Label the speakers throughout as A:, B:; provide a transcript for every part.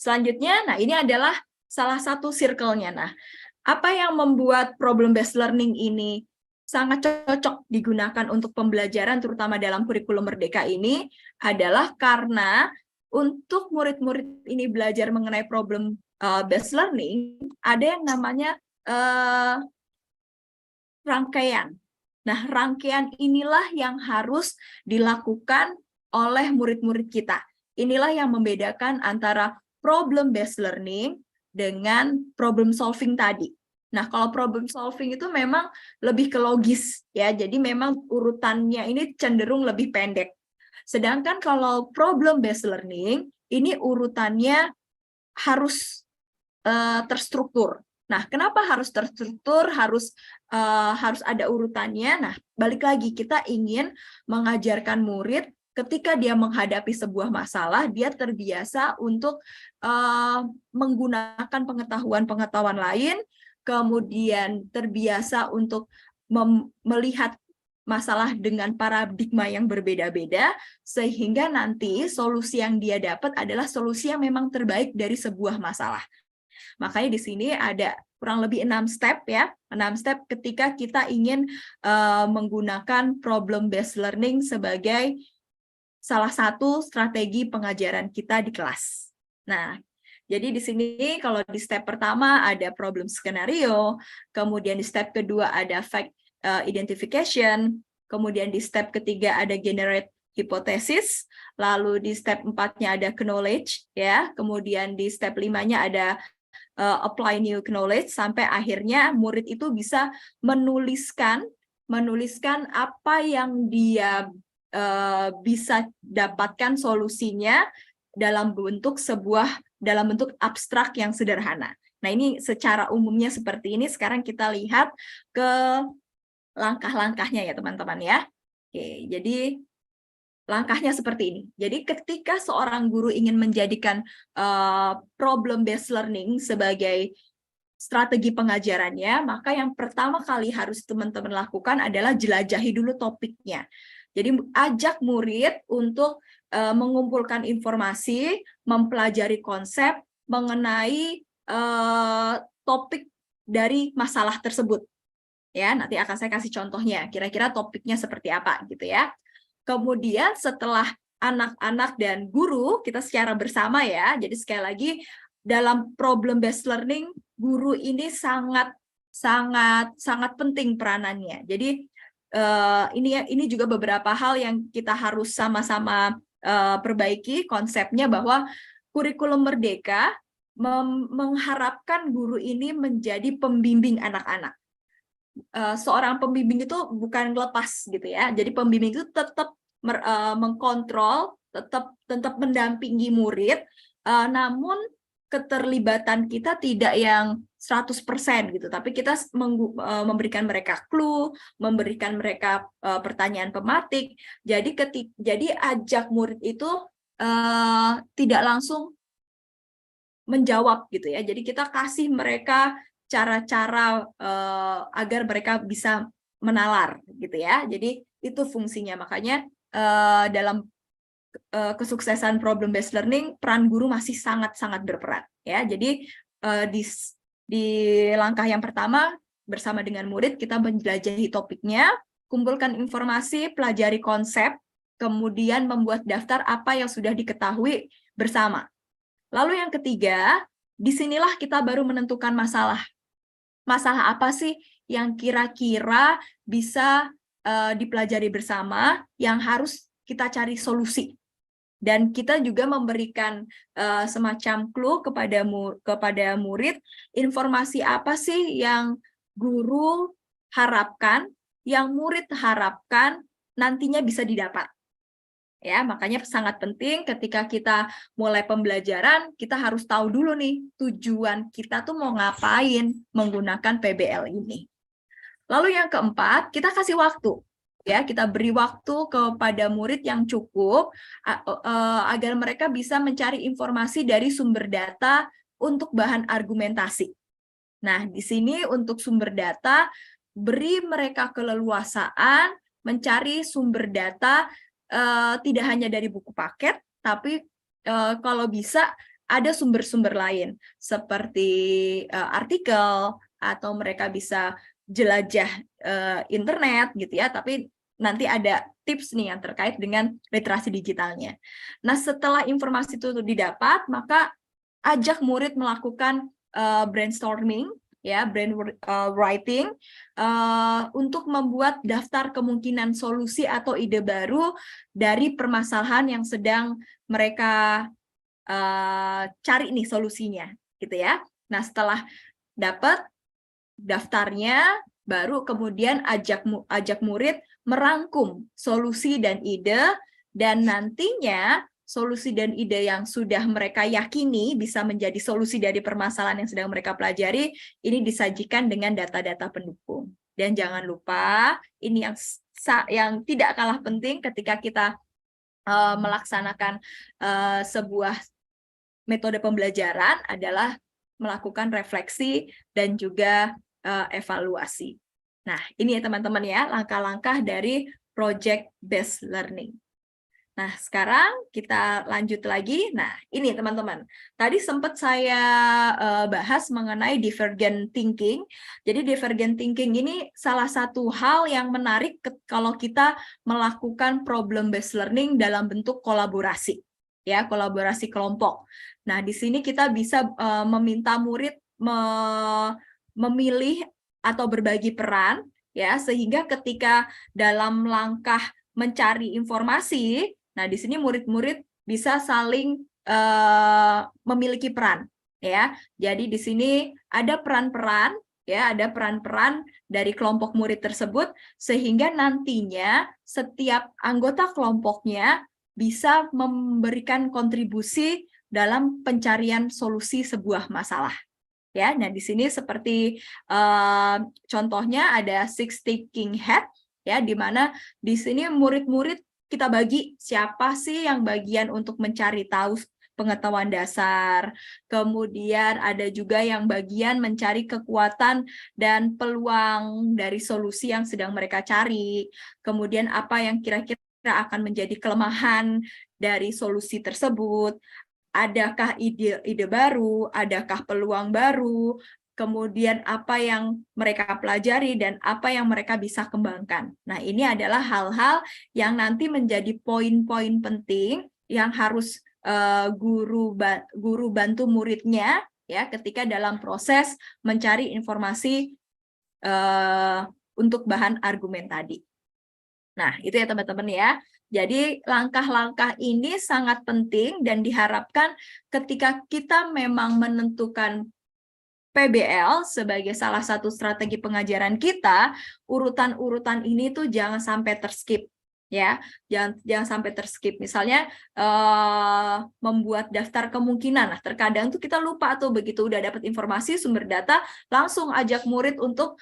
A: Selanjutnya, nah ini adalah salah satu circle-nya. Nah, apa yang membuat problem-based learning ini sangat cocok digunakan untuk pembelajaran, terutama dalam kurikulum Merdeka ini, adalah karena untuk murid-murid ini belajar mengenai problem-based learning, ada yang namanya rangkaian. Nah, rangkaian inilah yang harus dilakukan oleh murid-murid kita. Inilah yang membedakan antara problem-based learning dengan problem solving tadi. Nah, kalau problem solving itu memang lebih ke logis, ya. Jadi memang urutannya ini cenderung lebih pendek. Sedangkan kalau problem-based learning, ini urutannya harus terstruktur. Nah, kenapa harus terstruktur, harus ada urutannya? Nah, balik lagi, kita ingin mengajarkan murid ketika dia menghadapi sebuah masalah, dia terbiasa untuk menggunakan pengetahuan-pengetahuan lain, kemudian terbiasa untuk melihat masalah dengan paradigma yang berbeda-beda, sehingga nanti solusi yang dia dapat adalah solusi yang memang terbaik dari sebuah masalah. Makanya di sini ada kurang lebih 6 step ya, 6 step ketika kita ingin menggunakan problem-based learning sebagai salah satu strategi pengajaran kita di kelas. Nah, jadi di sini kalau di step pertama ada problem skenario, kemudian di step kedua ada fact identification, kemudian di step ketiga ada generate hypothesis, lalu di step 4-nya ada knowledge, ya, kemudian di step 5-nya ada apply new knowledge, sampai akhirnya murid itu bisa menuliskan apa yang dia bisa dapatkan solusinya dalam bentuk abstrak yang sederhana. Nah, ini secara umumnya seperti ini. Sekarang kita lihat ke langkah-langkahnya ya, teman-teman ya. Oke, jadi langkahnya seperti ini. Jadi ketika seorang guru ingin menjadikan problem-based learning sebagai strategi pengajarannya, maka yang pertama kali harus teman-teman lakukan adalah jelajahi dulu topiknya. Jadi ajak murid untuk mengumpulkan informasi, mempelajari konsep mengenai topik dari masalah tersebut. Ya, nanti akan saya kasih contohnya. Kira-kira topiknya seperti apa gitu ya. Kemudian setelah anak-anak dan guru, kita secara bersama ya, jadi sekali lagi dalam problem-based learning, guru ini sangat penting peranannya. Jadi ini juga beberapa hal yang kita harus sama-sama perbaiki konsepnya, bahwa kurikulum Merdeka mengharapkan guru ini menjadi pembimbing anak-anak. Seorang pembimbing itu bukan lepas gitu ya. Jadi pembimbing itu tetap mengkontrol, tetap mendampingi murid, namun keterlibatan kita tidak yang 100% gitu, tapi kita memberikan mereka clue, memberikan mereka pertanyaan pematik. Jadi ajak murid itu tidak langsung menjawab gitu ya. Jadi kita kasih mereka cara-cara agar mereka bisa menalar gitu ya. Jadi itu fungsinya. Makanya dalam kesuksesan problem-based learning, peran guru masih sangat-sangat berperan ya. Jadi di langkah yang pertama, bersama dengan murid kita menjelajahi topiknya, kumpulkan informasi, pelajari konsep, kemudian membuat daftar apa yang sudah diketahui bersama. Lalu yang ketiga, disinilah kita baru menentukan masalah. Masalah apa sih yang kira-kira bisa dipelajari bersama, yang harus kita cari solusi. Dan kita juga memberikan semacam clue kepada murid, informasi apa sih yang guru harapkan, yang murid harapkan nantinya bisa didapat. Ya, makanya sangat penting ketika kita mulai pembelajaran, kita harus tahu dulu nih tujuan kita tuh mau ngapain menggunakan PBL ini. Lalu yang keempat, kita kasih waktu. Ya, kita beri waktu kepada murid yang cukup agar mereka bisa mencari informasi dari sumber data untuk bahan argumentasi. Nah, di sini untuk sumber data, beri mereka keleluasaan mencari sumber data tidak hanya dari buku paket, tapi kalau bisa ada sumber-sumber lain seperti artikel, atau mereka bisa jelajah internet gitu ya, tapi nanti ada tips nih yang terkait dengan literasi digitalnya. Nah, setelah informasi itu didapat, maka ajak murid melakukan brainstorming, ya, brainwriting, untuk membuat daftar kemungkinan solusi atau ide baru dari permasalahan yang sedang mereka cari nih solusinya, gitu ya. Nah, setelah dapat daftarnya, baru kemudian ajak murid merangkum solusi dan ide, dan nantinya solusi dan ide yang sudah mereka yakini bisa menjadi solusi dari permasalahan yang sedang mereka pelajari, ini disajikan dengan data-data pendukung. Dan jangan lupa, ini yang tidak kalah penting ketika kita melaksanakan sebuah metode pembelajaran adalah melakukan refleksi dan juga evaluasi. Nah, ini ya teman-teman ya, langkah-langkah dari project based learning. Nah, sekarang kita lanjut lagi. Nah, ini teman-teman. Tadi sempat saya bahas mengenai divergent thinking. Jadi divergent thinking ini salah satu hal yang menarik kalau kita melakukan problem based learning dalam bentuk kolaborasi. Ya, kolaborasi kelompok. Nah, di sini kita bisa meminta murid memilih atau berbagi peran, ya, sehingga ketika dalam langkah mencari informasi, nah di sini murid-murid bisa saling memiliki peran, ya. Jadi di sini ada peran-peran, ya, ada peran-peran dari kelompok murid tersebut, sehingga nantinya setiap anggota kelompoknya bisa memberikan kontribusi dalam pencarian solusi sebuah masalah. Ya, nah di sini seperti contohnya ada six thinking hat, ya, di mana di sini murid-murid kita bagi siapa sih yang bagian untuk mencari tahu pengetahuan dasar, kemudian ada juga yang bagian mencari kekuatan dan peluang dari solusi yang sedang mereka cari, kemudian apa yang kira-kira akan menjadi kelemahan dari solusi tersebut. Adakah ide baru, adakah peluang baru, kemudian apa yang mereka pelajari dan apa yang mereka bisa kembangkan. Nah, ini adalah hal-hal yang nanti menjadi poin-poin penting yang harus guru bantu muridnya, ya, ketika dalam proses mencari informasi untuk bahan argumen tadi. Nah, itu ya teman-teman ya. Jadi langkah-langkah ini sangat penting dan diharapkan ketika kita memang menentukan PBL sebagai salah satu strategi pengajaran kita, urutan-urutan ini tuh jangan sampai terskip, ya. Jangan sampai terskip. Misalnya membuat daftar kemungkinan. Nah, terkadang tuh kita lupa tuh begitu udah dapat informasi sumber data langsung ajak murid untuk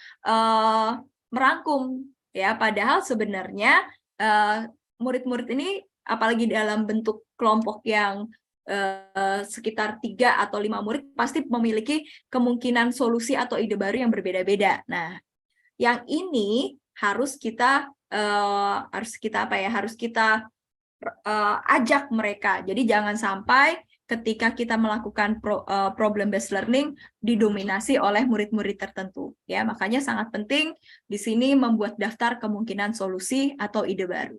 A: merangkum, ya. Padahal sebenarnya murid-murid ini apalagi dalam bentuk kelompok yang sekitar 3 atau 5 murid pasti memiliki kemungkinan solusi atau ide baru yang berbeda-beda. Nah, yang ini harus kita ajak mereka. Jadi jangan sampai ketika kita melakukan problem based learning didominasi oleh murid-murid tertentu, ya. Makanya sangat penting di sini membuat daftar kemungkinan solusi atau ide baru.